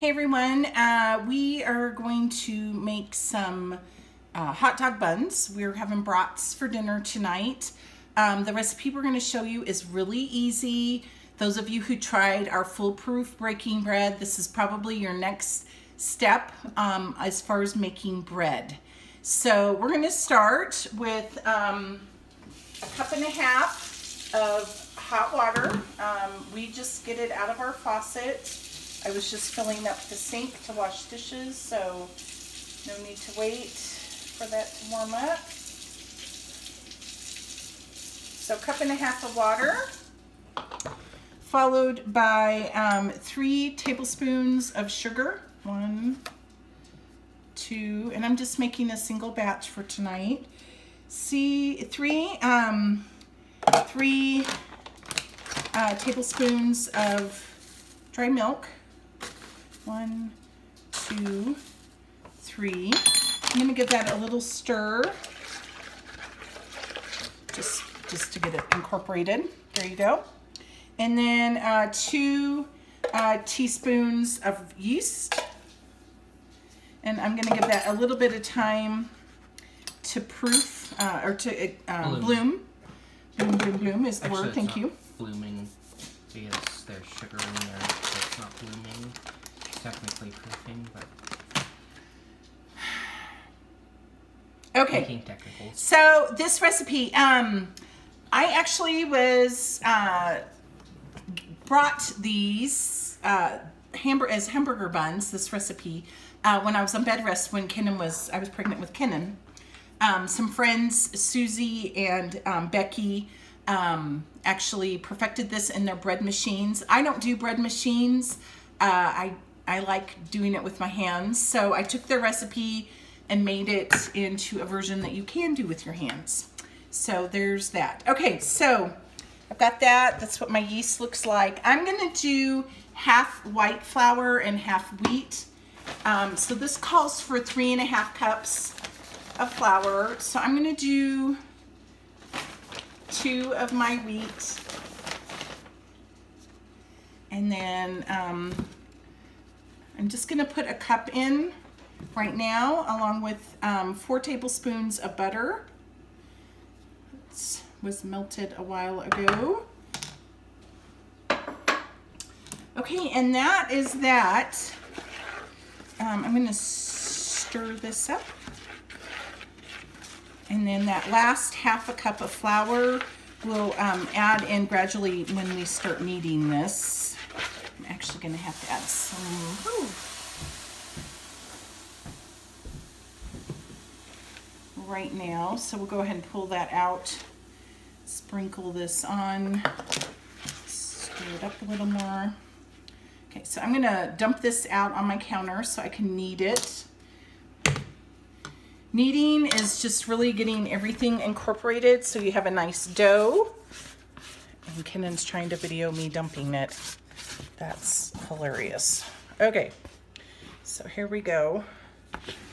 Hey everyone, we are going to make some hot dog buns. We're having brats for dinner tonight. The recipe we're going to show you is really easy. Those of you who tried our foolproof breaking bread, this is probably your next step as far as making bread. So we're going to start with a cup and a half of hot water. We just get it out of our faucet. I was just filling up the sink to wash dishes, so no need to wait for that to warm up. So a cup and a half of water, followed by 3 tablespoons of sugar. 1, 2, and I'm just making a single batch for tonight. See, 3 tablespoons of dry milk. 1, 2, 3. I'm going to give that a little stir, just to get it incorporated. There you go. And then 2 teaspoons of yeast. And I'm going to give that a little bit of time to proof, or to bloom. Bloom is the word. Thank you. Blooming because there's sugar in there, so it's not blooming. Technically proofing, but okay. Making technicals. So this recipe, I actually was brought these as hamburger buns. This recipe when I was on bed rest when I was pregnant with Kenan. Some friends, Susie and Becky, actually perfected this in their bread machines. I don't do bread machines. I like doing it with my hands. So I took their recipe and made it into a version that you can do with your hands. So there's that. Okay, so I've got that. That's what my yeast looks like. I'm gonna do half white flour and half wheat. So this calls for 3.5 cups of flour. So I'm gonna do 2 of my wheat. And then I'm just gonna put a cup in right now, along with 4 tablespoons of butter. It was melted a while ago. Okay, and that is that. I'm gonna stir this up. And then that last half a cup of flour we'll add in gradually when we start kneading this. I'm actually going to have to add some right now. So we'll go ahead and pull that out, sprinkle this on, stir it up a little more. Okay, so I'm going to dump this out on my counter so I can knead it. Kneading is just really getting everything incorporated so you have a nice dough. And Kenan's trying to video me dumping it. That's hilarious. Okay, so here we go.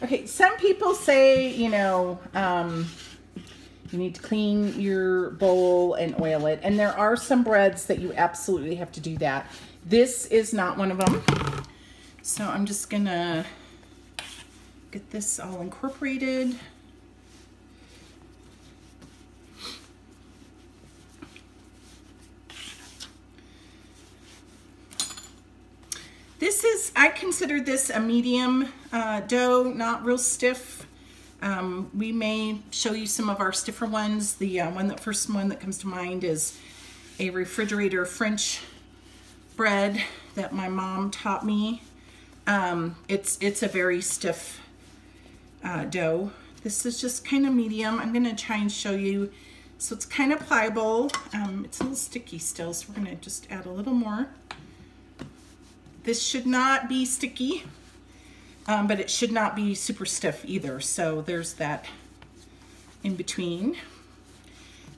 Okay, some people say, you know, you need to clean your bowl and oil it. And there are some breads that you absolutely have to do that. This is not one of them. So I'm just gonna get this all incorporated. This is, I consider this a medium dough, not real stiff. We may show you some of our stiffer ones. The first one that comes to mind is a refrigerator French bread that my mom taught me. It's a very stiff dough. This is just kind of medium. I'm going to try and show you. So it's kind of pliable. It's a little sticky still, so we're going to just add a little more. This should not be sticky, but it should not be super stiff either. So there's that in between.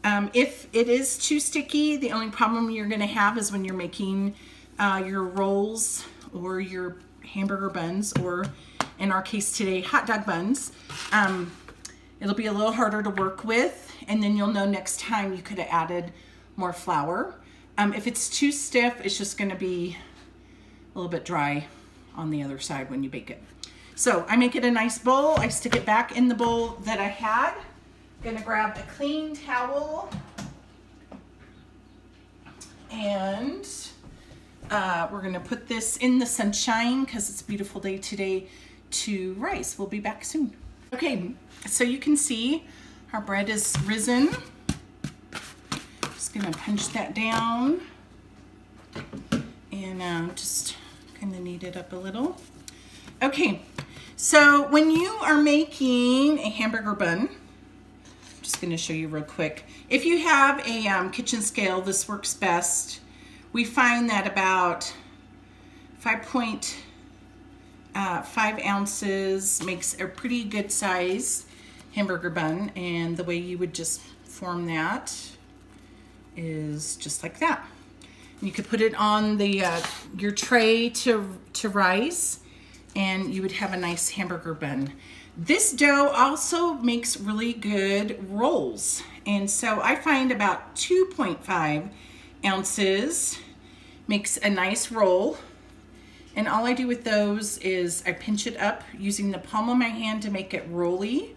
If it is too sticky, the only problem you're going to have is when you're making your rolls or your hamburger buns, or in our case today, hot dog buns. It'll be a little harder to work with, and then you'll know next time you could have added more flour. If it's too stiff, it's just going to be a little bit dry on the other side when you bake it. So I make it a nice bowl. I stick it back in the bowl that I had. Gonna grab a clean towel and we're gonna put this in the sunshine because it's a beautiful day today to rice. We'll be back soon. Okay, so you can see our bread is risen. Just gonna punch that down and just kind of knead it up a little. Okay, so when you are making a hamburger bun, I'm just gonna show you real quick. If you have a kitchen scale, this works best. We find that about 5.5 ounces makes a pretty good size hamburger bun, and the way you would just form that is just like that. And you could put it on the your tray to rise, and you would have a nice hamburger bun. This dough also makes really good rolls, and so I find about 2.5 ounces makes a nice roll. And all I do with those is I pinch it up using the palm of my hand to make it rolly,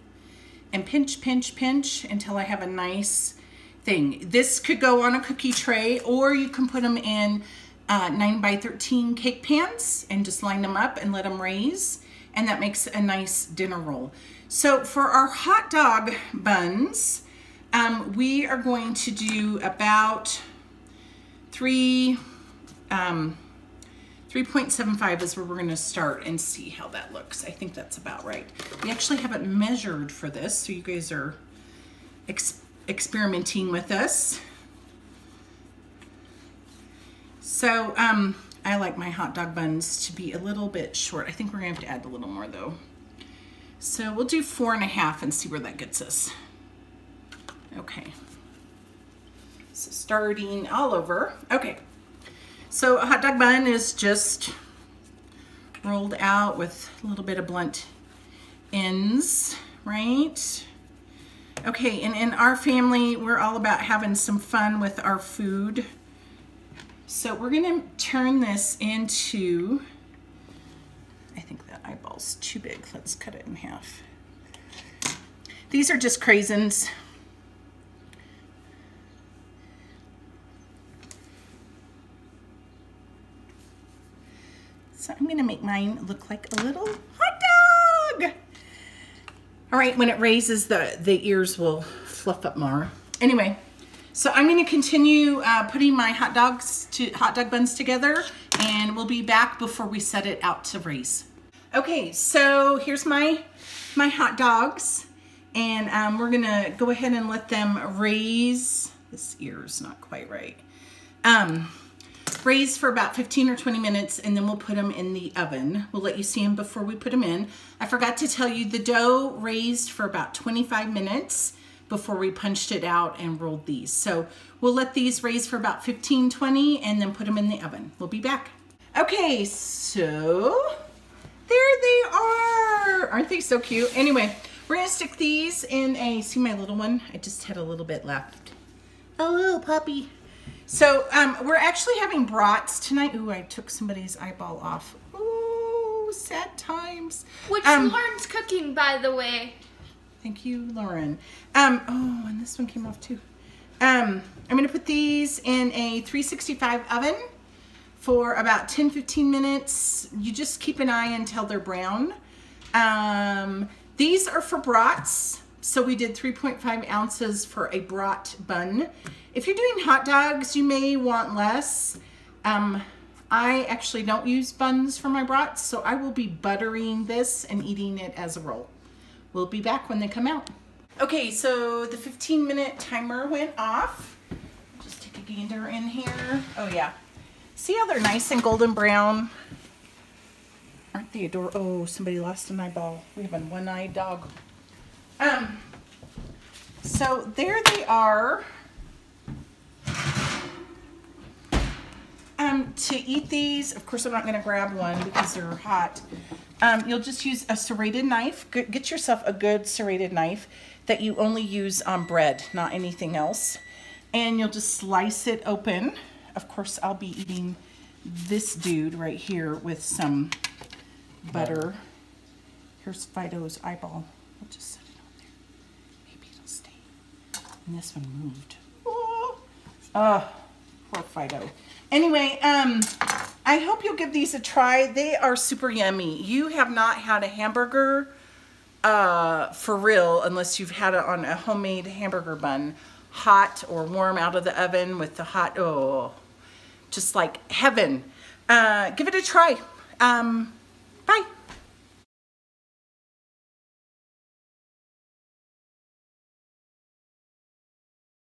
and pinch, pinch, pinch until I have a nice thing. This could go on a cookie tray, or you can put them in 9x13 cake pans and just line them up and let them raise, and that makes a nice dinner roll. So for our hot dog buns, we are going to do about 3.75 is where we're going to start and see how that looks. I think that's about right. We actually haven't measured for this, so you guys are experimenting with us. So I like my hot dog buns to be a little bit short. I think we're gonna have to add a little more though. So we'll do 4.5 and see where that gets us. Okay. So starting all over. Okay. So a hot dog bun is just rolled out with a little bit of blunt ends, right? Okay, and in our family, we're all about having some fun with our food. So we're gonna turn this into, I think that eyeball's too big. Let's cut it in half. These are just craisins. So I'm gonna make mine look like a little hot dog. All right, when it raises, the ears will fluff up more. Anyway, so I'm gonna continue putting my hot dog buns together, and we'll be back before we set it out to raise. Okay, so here's my hot dogs, and we're gonna go ahead and let them raise. This ear is not quite right. Raise for about 15 or 20 minutes, and then we'll put them in the oven. We'll let you see them before we put them in. I forgot to tell you, the dough raised for about 25 minutes before we punched it out and rolled these. So we'll let these raise for about 15, 20, and then put them in the oven. We'll be back. Okay, so there they are. Aren't they so cute? Anyway, we're gonna stick these in a, see my little one? I just had a little bit left. A little puppy. So we're actually having brats tonight. Ooh, I took somebody's eyeball off. Ooh, sad times. Which Lauren's cooking, by the way. Thank you, Lauren. Oh, and this one came off too. I'm gonna put these in a 365 oven for about 10-15 minutes. You just keep an eye until they're brown. These are for brats. So we did 3.5 ounces for a brat bun. If you're doing hot dogs, you may want less. I actually don't use buns for my brats, so I will be buttering this and eating it as a roll. We'll be back when they come out. Okay, so the 15-minute timer went off. Just take a gander in here. Oh yeah. See how they're nice and golden brown? Aren't they adorable? Oh, somebody lost an eyeball. We have a one-eyed dog. So there they are. To eat these, of course I'm not gonna grab one because they're hot. You'll just use a serrated knife. Get yourself a good serrated knife that you only use on bread, not anything else. And you'll just slice it open. Of course, I'll be eating this dude right here with some butter. Here's Fido's eyeball. We'll just set it on there. Maybe it'll stay. And this one moved. Oh, poor Fido. Anyway, I hope you'll give these a try. They are super yummy. You have not had a hamburger for real unless you've had it on a homemade hamburger bun, hot or warm out of the oven with the hot, oh, just like heaven. Give it a try. Bye.